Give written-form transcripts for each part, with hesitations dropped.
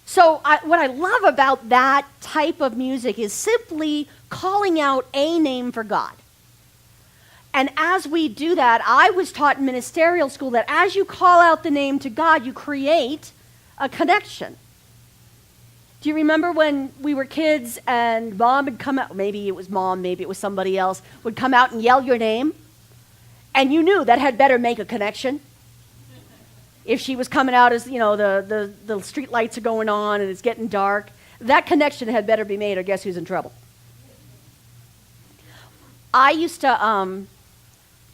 So what I love about that type of music is simply calling out a name for God. And as we do that, I was taught in ministerial school that as you call out the name to God, you create a connection. Do you remember when we were kids and mom would come out, maybe it was mom, maybe it was somebody else, would come out and yell your name? And you knew that had better make a connection. If she was coming out as, the street lights are going on and it's getting dark, that connection had better be made or guess who's in trouble. I used to,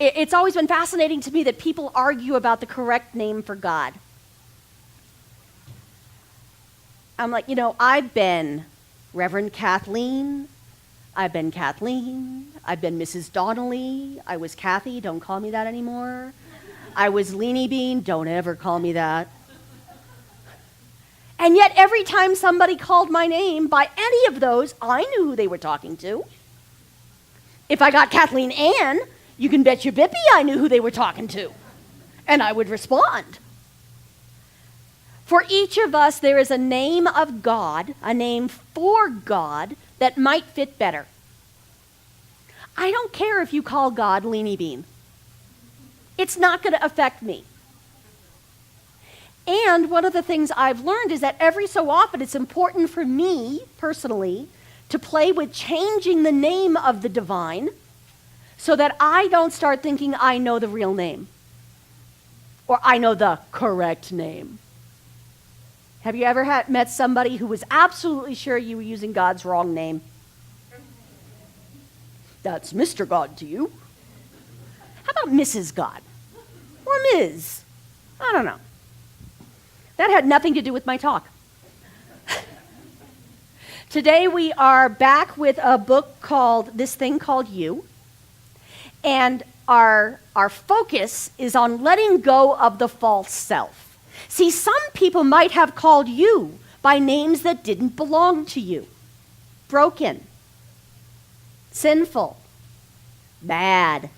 it's always been fascinating to me that people argue about the correct name for God. I'm like, I've been Reverend Kathleen, I've been Kathleen, I've been Mrs. Donnelly, I was Kathy, don't call me that anymore. I was Leanie Bean, don't ever call me that. And yet every time somebody called my name by any of those, I knew who they were talking to. If I got Kathleen Ann, you can bet your bippy I knew who they were talking to. And I would respond. For each of us, there is a name of God, a name for God that might fit better. I don't care if you call God Leanie Bean. It's not going to affect me. And one of the things I've learned is that every so often it's important for me, personally, to play with changing the name of the divine so that I don't start thinking I know the real name or I know the correct name. Have you ever met somebody who was absolutely sure you were using God's wrong name? That's Mr. God to you. How about Mrs. God? Or Ms.? I don't know. That had nothing to do with my talk. Today we are back with a book called This Thing Called You. And our focus is on letting go of the false self. See, some people might have called you by names that didn't belong to you. Broken, sinful, bad,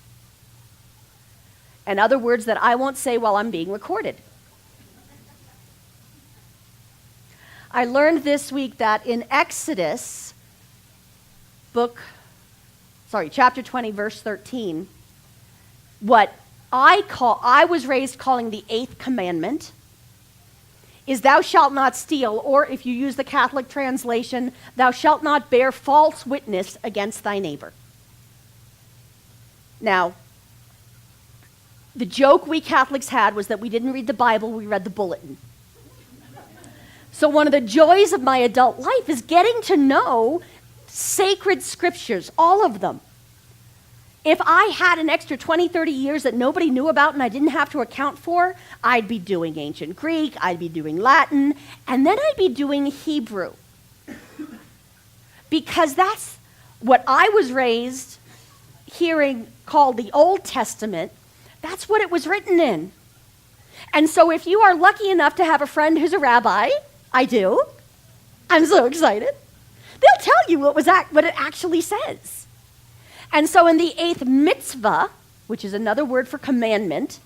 and other words that I won't say while I'm being recorded. I learned this week that in Exodus, chapter 20, verse 13, what I was raised calling the 8th commandment is thou shalt not steal, or if you use the Catholic translation, thou shalt not bear false witness against thy neighbor. Now, the joke we Catholics had was that we didn't read the Bible, we read the bulletin. So one of the joys of my adult life is getting to know sacred scriptures, all of them. If I had an extra 20, 30 years that nobody knew about and I didn't have to account for, I'd be doing ancient Greek, I'd be doing Latin, and then I'd be doing Hebrew. Because that's what I was raised hearing called the Old Testament. That's what it was written in. And so if you are lucky enough to have a friend who's a rabbi, I do, I'm so excited, they'll tell you what it actually says. And so in the 8th mitzvah, which is another word for commandment,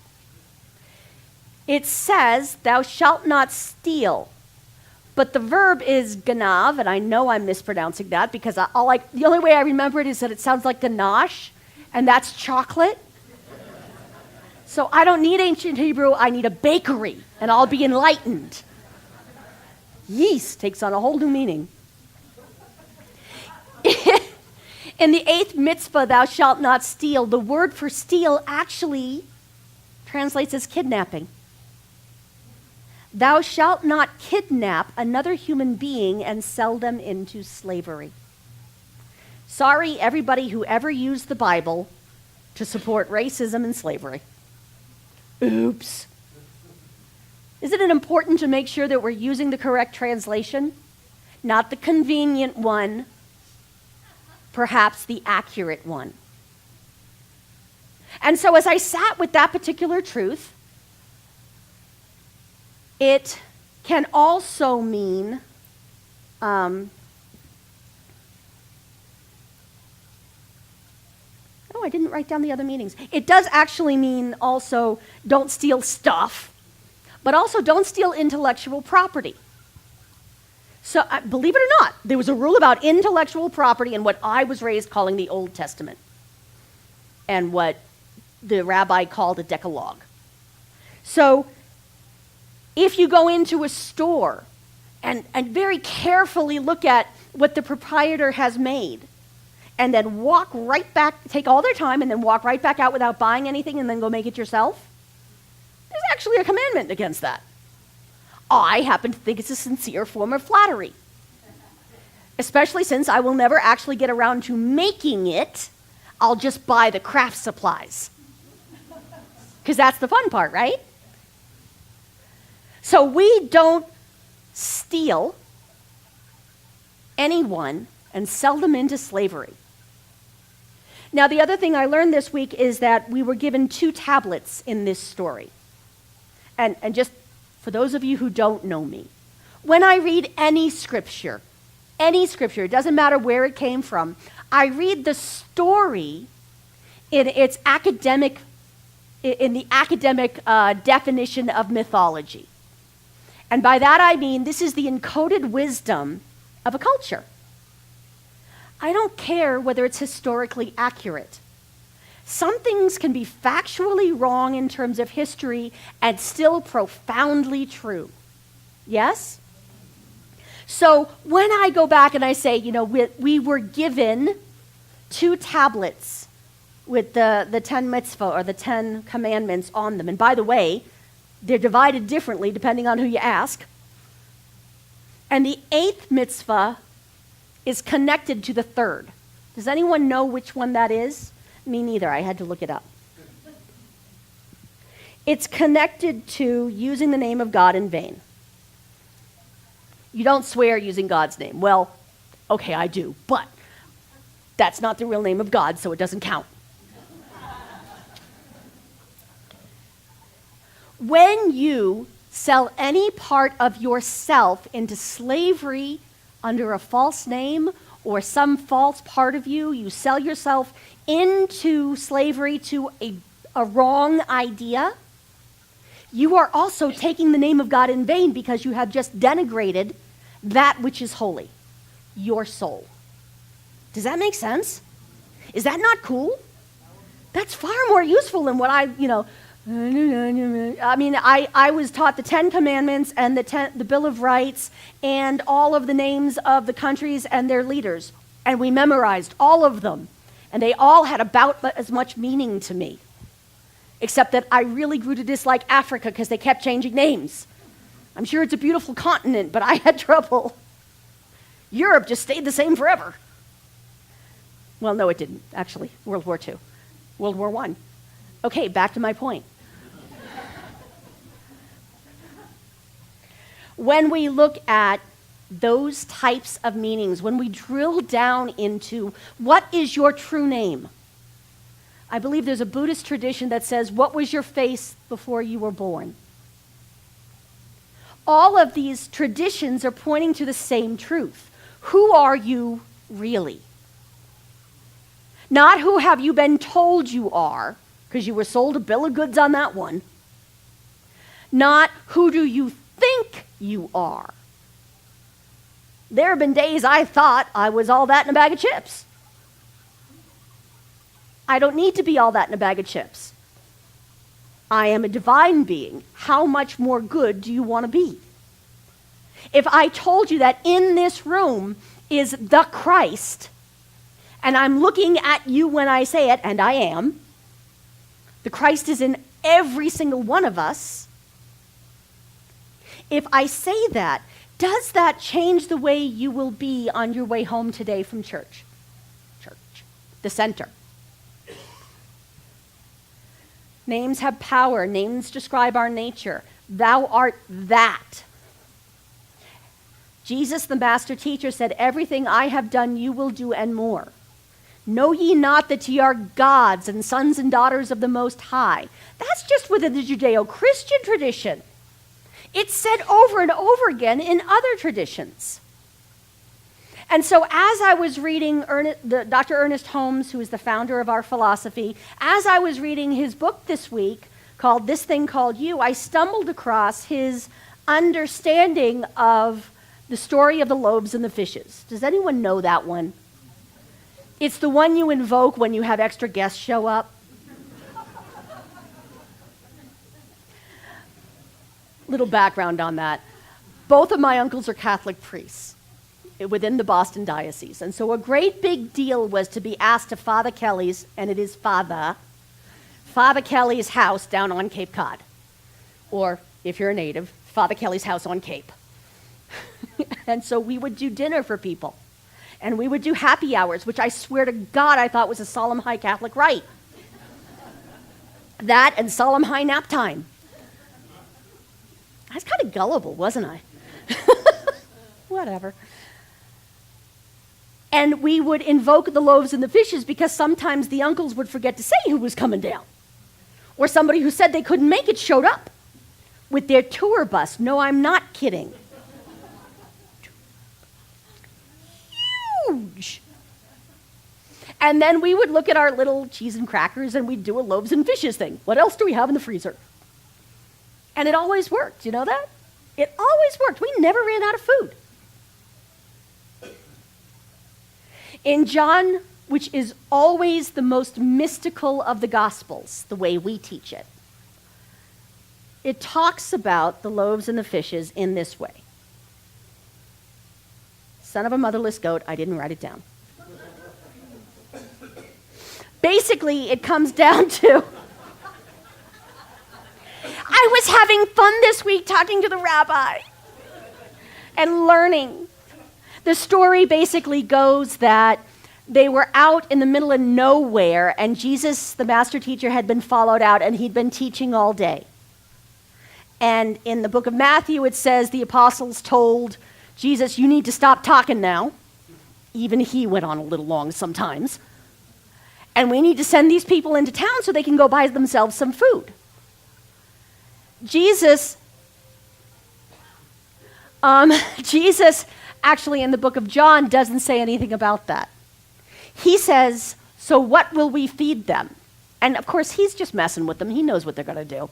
it says, thou shalt not steal. But the verb is ganav, and I know I'm mispronouncing that because the only way I remember it is that it sounds like ganache, and that's chocolate. So I don't need ancient Hebrew, I need a bakery, and I'll be enlightened. Yeast takes on a whole new meaning. In the 8th mitzvah, thou shalt not steal, the word for steal actually translates as kidnapping. Thou shalt not kidnap another human being and sell them into slavery. Sorry, everybody who ever used the Bible to support racism and slavery. Oops. Isn't it important to make sure that we're using the correct translation? Not the convenient one, perhaps the accurate one. And so as I sat with that particular truth, it can also mean I didn't write down the other meanings. It does actually mean also don't steal stuff, but also don't steal intellectual property. So believe it or not, there was a rule about intellectual property in what I was raised calling the Old Testament and what the rabbi called a Decalogue. So if you go into a store and very carefully look at what the proprietor has made and then walk right back, take all their time and then walk right back out without buying anything and then go make it yourself, there's actually a commandment against that. I happen to think it's a sincere form of flattery, especially since I will never actually get around to making it. I'll just buy the craft supplies, because that's the fun part, right? So we don't steal anyone and sell them into slavery. Now, the other thing I learned this week is that we were given 2 tablets in this story. And just for those of you who don't know me, when I read any scripture, it doesn't matter where it came from, I read the story in its academic, in the academic definition of mythology. And by that I mean this is the encoded wisdom of a culture. I don't care whether it's historically accurate. Some things can be factually wrong in terms of history and still profoundly true. Yes? So when I go back and I say, we were given 2 tablets with the 10 mitzvah or the 10 commandments on them. And by the way, they're divided differently depending on who you ask. And the 8th mitzvah is connected to the 3rd. Does anyone know which one that is? Me neither. I had to look it up. It's connected to using the name of God in vain. You don't swear using God's name. Well, okay, I do, but that's not the real name of God, so it doesn't count. When you sell any part of yourself into slavery under a false name or some false part of you, you sell yourself into slavery to a wrong idea, you are also taking the name of God in vain because you have just denigrated that which is holy, your soul. Does that make sense? Is that not cool? That's far more useful than what I was taught the 10 Commandments and the Bill of Rights and all of the names of the countries and their leaders. And we memorized all of them. And they all had about as much meaning to me. Except that I really grew to dislike Africa because they kept changing names. I'm sure it's a beautiful continent, but I had trouble. Europe just stayed the same forever. Well, no, it didn't, actually. World War II. World War I. Okay, back to my point. When we look at those types of meanings, when we drill down into what is your true name, I believe there's a Buddhist tradition that says, what was your face before you were born? All of these traditions are pointing to the same truth. Who are you really? Not who have you been told you are, because you were sold a bill of goods on that one. Not who do you think you are. There have been days I thought I was all that in a bag of chips. I don't need to be all that in a bag of chips. I am a divine being. How much more good do you want to be? If I told you that in this room is the Christ, and I'm looking at you when I say it, and I am, the Christ is in every single one of us. If I say that, does that change the way you will be on your way home today from church? The center. Names have power. Names describe our nature. Thou art that. Jesus, the master teacher, said, everything I have done you will do and more. Know ye not that ye are gods and sons and daughters of the Most High? That's just within the Judeo-Christian tradition. It's said over and over again in other traditions. And so as I was reading Dr. Ernest Holmes, who is the founder of our philosophy, as I was reading his book this week called This Thing Called You, I stumbled across his understanding of The story of the loaves and the fishes. Does anyone know that one? It's the one you invoke when you have extra guests show up. Little background on that. Both of my uncles are Catholic priests within the Boston Diocese. And so a great big deal was to be asked to Father Kelly's, and it is Father Kelly's house down on Cape Cod. Or, if you're a native, Father Kelly's house on Cape. And so we would do dinner for people. And we would do happy hours, which I swear to God I thought was a solemn high Catholic rite. That and solemn high nap time. I was kind of gullible, wasn't I? Whatever. And we would invoke the loaves and the fishes because sometimes the uncles would forget to say who was coming down. Or somebody who said they couldn't make it showed up with their tour bus. No, I'm not kidding. Huge. And then we would look at our little cheese and crackers and we'd do a loaves and fishes thing. What else do we have in the freezer? And it always worked. You know that? It always worked. We never ran out of food. In John, which is always the most mystical of the Gospels, the way we teach it, it talks about the loaves and the fishes in this way. Son of a motherless goat, I didn't write it down. Basically, it comes down to, I was having fun this week talking to the rabbi and learning. The story basically goes that they were out in the middle of nowhere, and Jesus, the master teacher, had been followed out, and he'd been teaching all day. And in the book of Matthew, it says the apostles told Jesus, you need to stop talking now. Even he went on a little long sometimes. And we need to send these people into town so they can go buy themselves some food. Jesus actually in the book of John doesn't say anything about that. He says, so what will we feed them? And of course, he's just messing with them. He knows what they're going to do.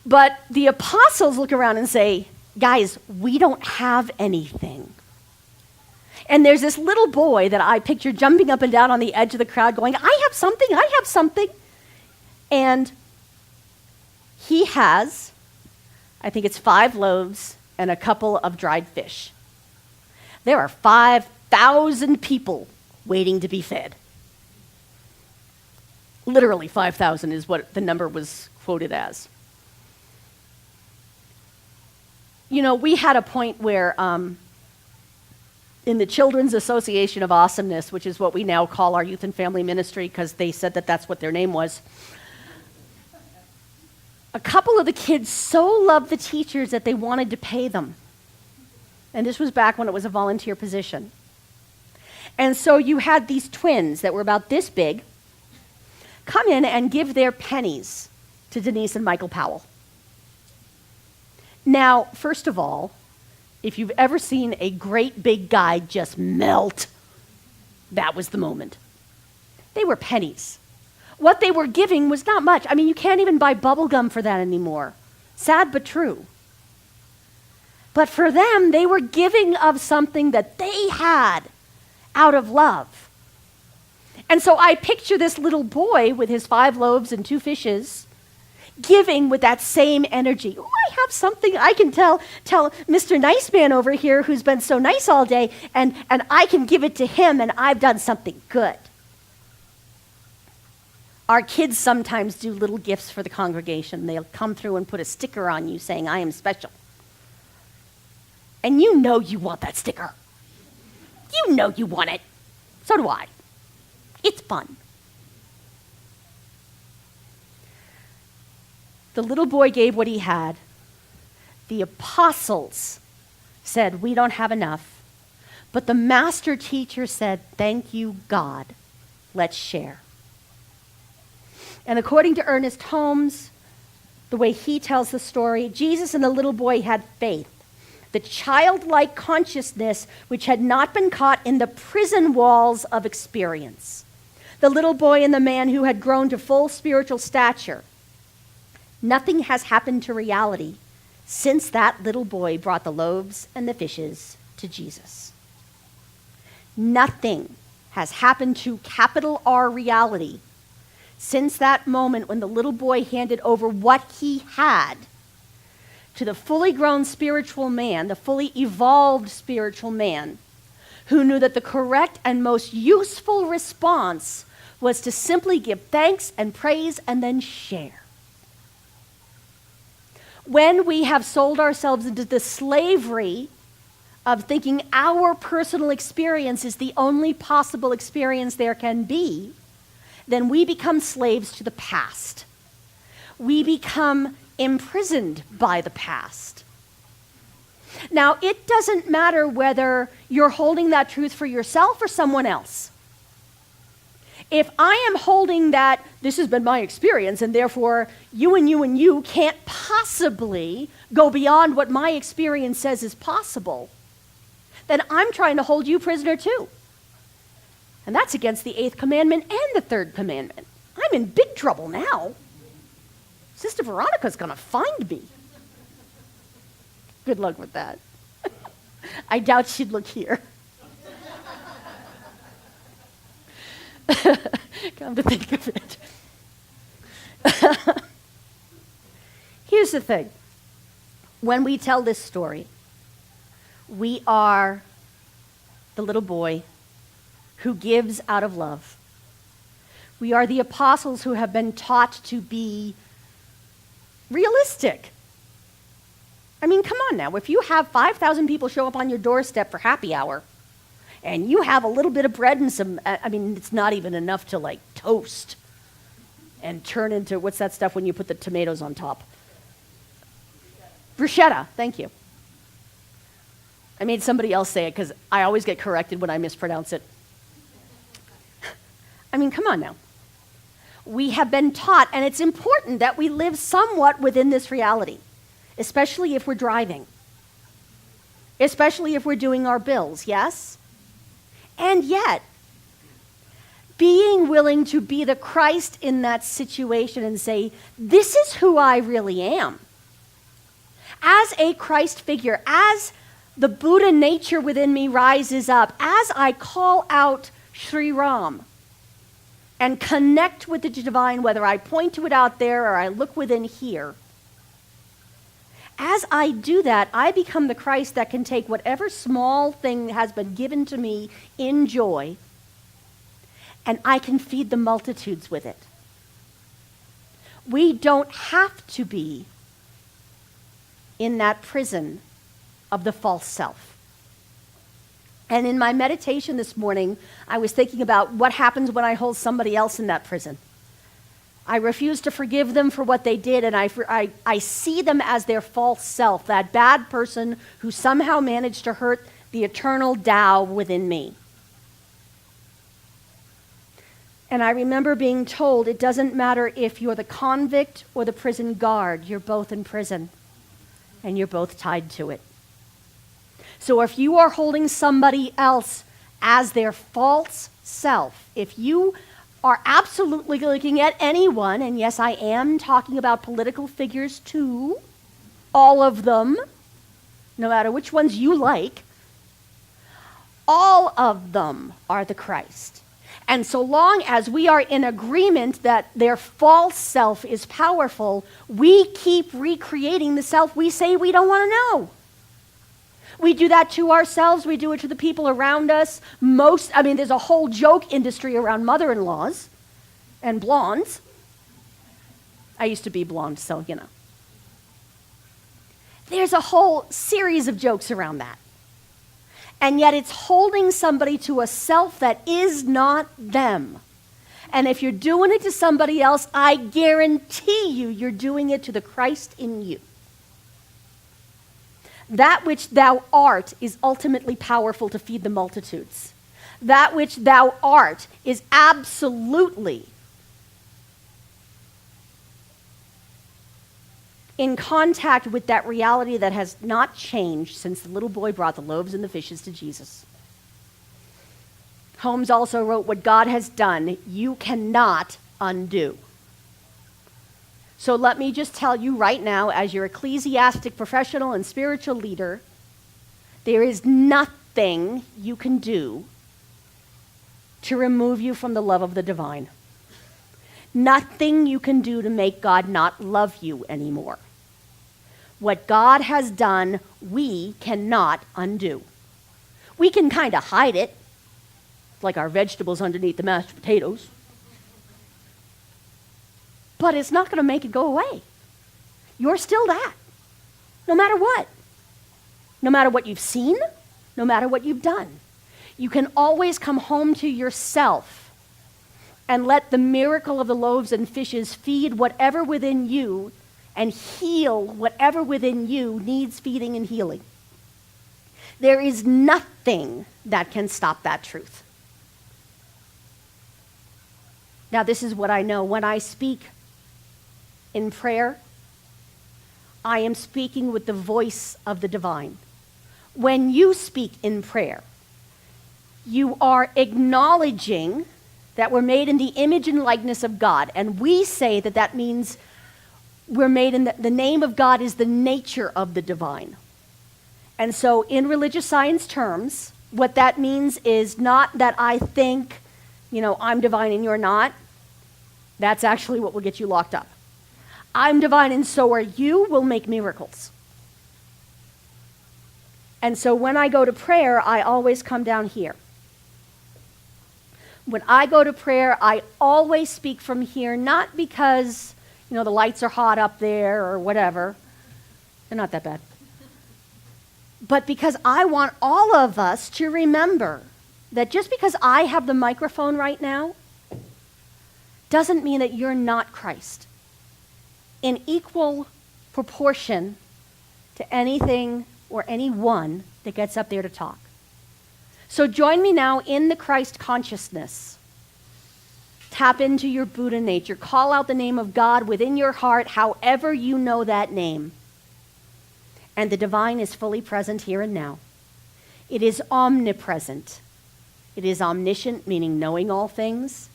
But the apostles look around and say, guys, we don't have anything. And there's this little boy that I picture jumping up and down on the edge of the crowd going, I have something. And he has, I think it's 5 loaves and a couple of dried fish. There are 5,000 people waiting to be fed. Literally 5,000 is what the number was quoted as. You know, we had a point where in the Children's Association of Awesomeness, which is what we now call our youth and family ministry because they said that that's what their name was, a couple of the kids so loved the teachers that they wanted to pay them. And this was back when it was a volunteer position. And so you had these twins that were about this big come in and give their pennies to Denise and Michael Powell. Now, first of all, if you've ever seen a great big guy just melt, that was the moment. They were pennies. What they were giving was not much. I mean, you can't even buy bubble gum for that anymore. Sad but true. But for them, they were giving of something that they had out of love. And so I picture this little boy with his 5 loaves and 2 fishes giving with that same energy. Oh, I have something I can tell Mr. Nice Man over here who's been so nice all day, and I can give it to him, and I've done something good. Our kids sometimes do little gifts for the congregation. They'll come through and put a sticker on you saying, I am special. And you know you want that sticker. You know you want it. So do I. It's fun. The little boy gave what he had. The apostles said, we don't have enough. But the master teacher said, thank you, God. Let's share. And according to Ernest Holmes, the way he tells the story, Jesus and the little boy had faith, the childlike consciousness which had not been caught in the prison walls of experience. The little boy and the man who had grown to full spiritual stature. Nothing has happened to reality since that little boy brought the loaves and the fishes to Jesus. Nothing has happened to capital R reality since that moment when the little boy handed over what he had to the fully grown spiritual man, the fully evolved spiritual man, who knew that the correct and most useful response was to simply give thanks and praise and then share. When we have sold ourselves into the slavery of thinking our personal experience is the only possible experience there can be, then we become slaves to the past. We become imprisoned by the past. Now, it doesn't matter whether you're holding that truth for yourself or someone else. If I am holding that this has been my experience and therefore you and you and you can't possibly go beyond what my experience says is possible, then I'm trying to hold you prisoner too. And that's against the 8th commandment and the 3rd commandment. I'm in big trouble now. Sister Veronica's going to find me. Good luck with that. I doubt she'd look here. Come to think of it. Here's the thing. When we tell this story, we are the little boy who gives out of love. We are the apostles who have been taught to be realistic. I mean, come on now. If you have 5,000 people show up on your doorstep for happy hour, and you have a little bit of bread and some, it's not even enough to like toast and turn into, what's that stuff when you put the tomatoes on top? Bruschetta, thank you. I made somebody else say it because I always get corrected when I mispronounce it. I mean, come on now. We have been taught, and it's important that we live somewhat within this reality, especially if we're driving, especially if we're doing our bills, yes? And yet, being willing to be the Christ in that situation and say, this is who I really am. As a Christ figure, as the Buddha nature within me rises up, as I call out Sri Ram and connect with the divine, whether I point to it out there or I look within here, as I do that, I become the Christ that can take whatever small thing has been given to me in joy, and I can feed the multitudes with it. We don't have to be in that prison of the false self. And in my meditation this morning, I was thinking about what happens when I hold somebody else in that prison. I refuse to forgive them for what they did, and I see them as their false self, that bad person who somehow managed to hurt the eternal Tao within me. And I remember being told it doesn't matter if you're the convict or the prison guard, you're both in prison, and you're both tied to it. So if you are holding somebody else as their false self, if you are absolutely looking at anyone, and yes, I am talking about political figures too, all of them, no matter which ones you like, all of them are the Christ. And so long as we are in agreement that their false self is powerful, we keep recreating the self we say we don't want to know. We do that to ourselves. We do it to the people around us. There's a whole joke industry around mother-in-laws and blondes. I used to be blonde, so, you know. There's a whole series of jokes around that. And yet it's holding somebody to a self that is not them. And if you're doing it to somebody else, I guarantee you're doing it to the Christ in you. That which thou art is ultimately powerful to feed the multitudes. That which thou art is absolutely in contact with that reality that has not changed since the little boy brought the loaves and the fishes to Jesus. Holmes also wrote, what God has done, you cannot undo. So let me just tell you right now, as your ecclesiastic professional and spiritual leader, there is nothing you can do to remove you from the love of the divine. Nothing you can do to make God not love you anymore. What God has done, we cannot undo. We can kind of hide it, like our vegetables underneath the mashed potatoes. But it's not going to make it go away. You're still that, no matter what. No matter what you've seen, no matter what you've done. You can always come home to yourself and let the miracle of the loaves and fishes feed whatever within you and heal whatever within you needs feeding and healing. There is nothing that can stop that truth. Now, this is what I know. When I speak in prayer, I am speaking with the voice of the divine. When you speak in prayer, you are acknowledging that we're made in the image and likeness of God. And we say that that means we're made in the name of God is the nature of the divine. And so in religious science terms, what that means is not that I think, I'm divine and you're not. That's actually what will get you locked up. I'm divine and so are you will make miracles. And so when I go to prayer, I always come down here. When I go to prayer, I always speak from here, not because, the lights are hot up there or whatever. They're not that bad. But because I want all of us to remember that just because I have the microphone right now doesn't mean that you're not Christ. In equal proportion to anything or anyone that gets up there to talk. So join me now in the Christ consciousness. Tap into your Buddha nature. Call out the name of God within your heart, however you know that name. And the divine is fully present here and now. It is omnipresent. It is omniscient, meaning knowing all things.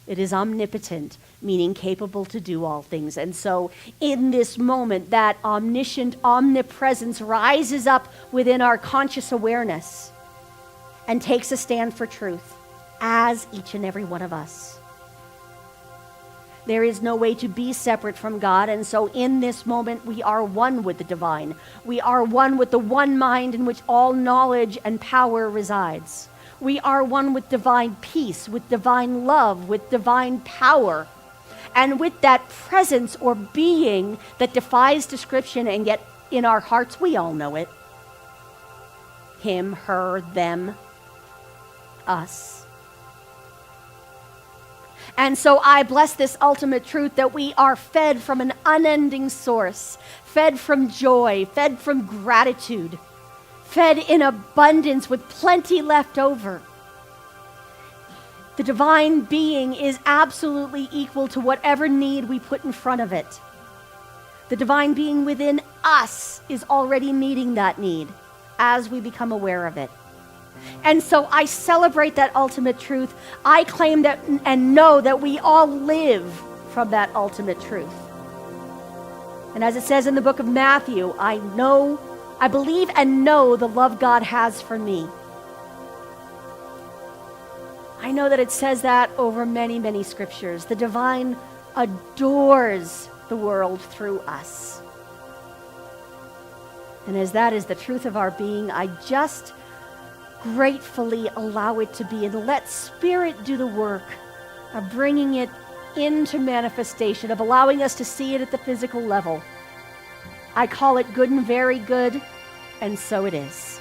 It is omnipotent, meaning capable to do all things. And so in this moment, that omniscient omnipresence rises up within our conscious awareness and takes a stand for truth, as each and every one of us. There is no way to be separate from God, and so in this moment, we are one with the divine. We are one with the one mind in which all knowledge and power resides. We are one with divine peace, with divine love, with divine power, and with that presence or being that defies description, and yet in our hearts we all know it. Him, her, them, us. And so I bless this ultimate truth that we are fed from an unending source, fed from joy, fed from gratitude, fed in abundance with plenty left over. The divine being is absolutely equal to whatever need we put in front of it. The divine being within us is already meeting that need as we become aware of it. And so I celebrate that ultimate truth. I claim that and know that we all live from that ultimate truth. And as it says in the book of Matthew, I believe and know the love God has for me. I know that it says that over many, many scriptures. The divine adores the world through us. And as that is the truth of our being, I just gratefully allow it to be and let Spirit do the work of bringing it into manifestation, of allowing us to see it at the physical level. I call it good and very good, and so it is.